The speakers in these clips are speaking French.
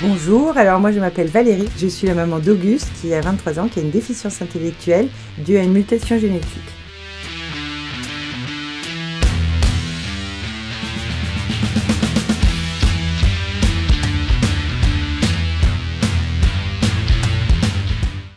Bonjour, alors moi je m'appelle Valérie, je suis la maman d'Auguste qui a 23 ans, qui a une déficience intellectuelle due à une mutation génétique.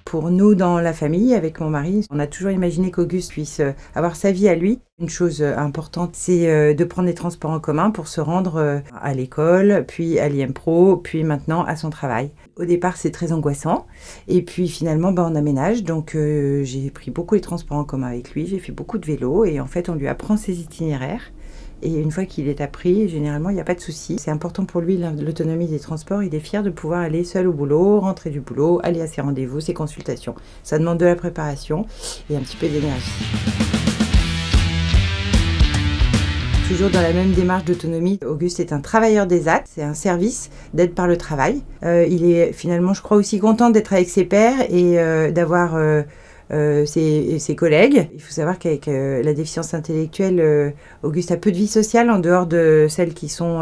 Pour nous, dans la famille, avec mon mari, on a toujours imaginé qu'Auguste puisse avoir sa vie à lui. Une chose importante, c'est de prendre les transports en commun pour se rendre à l'école, puis à l'IM-Pro, puis maintenant à son travail. Au départ, c'est très angoissant. Et puis finalement, on aménage. Donc j'ai pris beaucoup les transports en commun avec lui, j'ai fait beaucoup de vélo et en fait, on lui apprend ses itinéraires. Et une fois qu'il est appris, généralement, il n'y a pas de souci. C'est important pour lui, l'autonomie des transports. Il est fier de pouvoir aller seul au boulot, rentrer du boulot, aller à ses rendez-vous, ses consultations. Ça demande de la préparation et un petit peu d'énergie. Toujours dans la même démarche d'autonomie, Auguste est un travailleur des AT, c'est un service d'aide par le travail. Il est finalement, je crois, aussi content d'être avec ses pairs et d'avoir ses collègues. Il faut savoir qu'avec la déficience intellectuelle, Auguste a peu de vie sociale en dehors de celles qui sont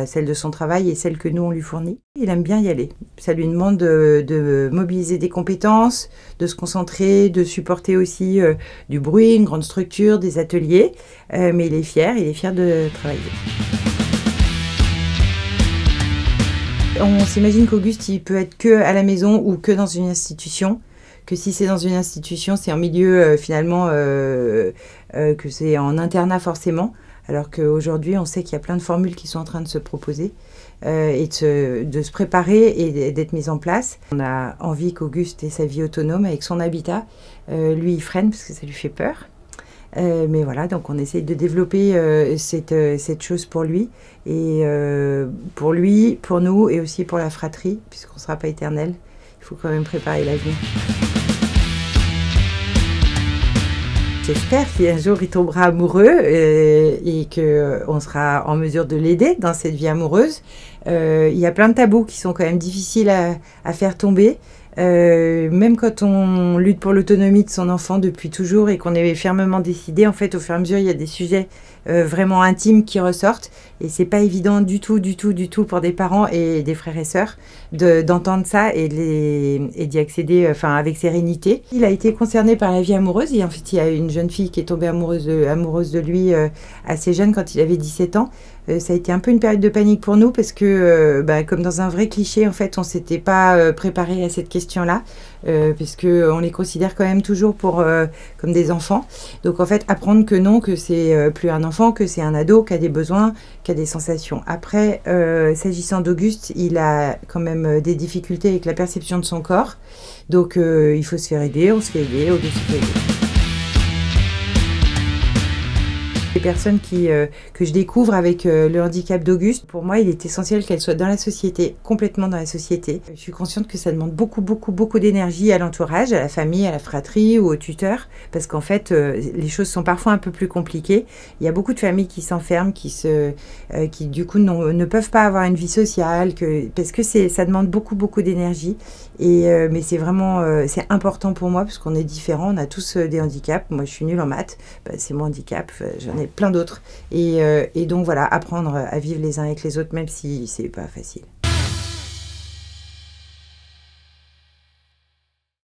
celles de son travail et celles que nous on lui fournit. Il aime bien y aller. Ça lui demande de mobiliser des compétences, de se concentrer, de supporter aussi du bruit, une grande structure, des ateliers, mais il est fier de travailler. On s'imagine qu'Auguste il peut être que à la maison ou que dans une institution. Que si c'est dans une institution, c'est en milieu que c'est en internat forcément, alors qu'aujourd'hui on sait qu'il y a plein de formules qui sont en train de se proposer et de se préparer et d'être mises en place. On a envie qu'Auguste ait sa vie autonome avec son habitat. Lui il freine parce que ça lui fait peur. Mais voilà, donc on essaye de développer cette chose pour lui, et pour lui, pour nous et aussi pour la fratrie, puisqu'on ne sera pas éternel. Il faut quand même préparer l'avenir. J'espère qu'un jour il tombera amoureux et qu'on sera en mesure de l'aider dans cette vie amoureuse. Il y a plein de tabous qui sont quand même difficiles à faire tomber. Même quand on lutte pour l'autonomie de son enfant depuis toujours et qu'on est fermement décidé, en fait, au fur et à mesure, il y a des sujets vraiment intimes qui ressortent. Et c'est pas évident du tout pour des parents et des frères et sœurs d'entendre ça et d'y accéder avec sérénité. Il a été concerné par la vie amoureuse et en fait, il y a une jeune fille qui est tombée amoureuse de lui assez jeune quand il avait 17 ans. Ça a été un peu une période de panique pour nous parce que, comme dans un vrai cliché, en fait, on s'était pas préparé à cette question-là, parce que on les considère quand même toujours comme des enfants. Donc en fait, apprendre que non, que c'est plus un enfant, que c'est un ado, qui a des besoins, qui a des sensations. Après, s'agissant d'Auguste, il a quand même des difficultés avec la perception de son corps. Donc il faut se faire aider, on se fait aider, Auguste se fait aider. Les personnes que je découvre avec le handicap d'Auguste, pour moi, il est essentiel qu'elles soient dans la société, complètement dans la société. Je suis consciente que ça demande beaucoup d'énergie à l'entourage, à la famille, à la fratrie ou au tuteur, parce qu'en fait, les choses sont parfois un peu plus compliquées. Il y a beaucoup de familles qui s'enferment, qui du coup ne peuvent pas avoir une vie sociale, parce que ça demande beaucoup d'énergie. Mais c'est vraiment c'est important pour moi, parce qu'on est différents, on a tous des handicaps. Moi, je suis nulle en maths, c'est mon handicap, j'en ai plein d'autres. Et donc voilà, apprendre à vivre les uns avec les autres, même si c'est pas facile.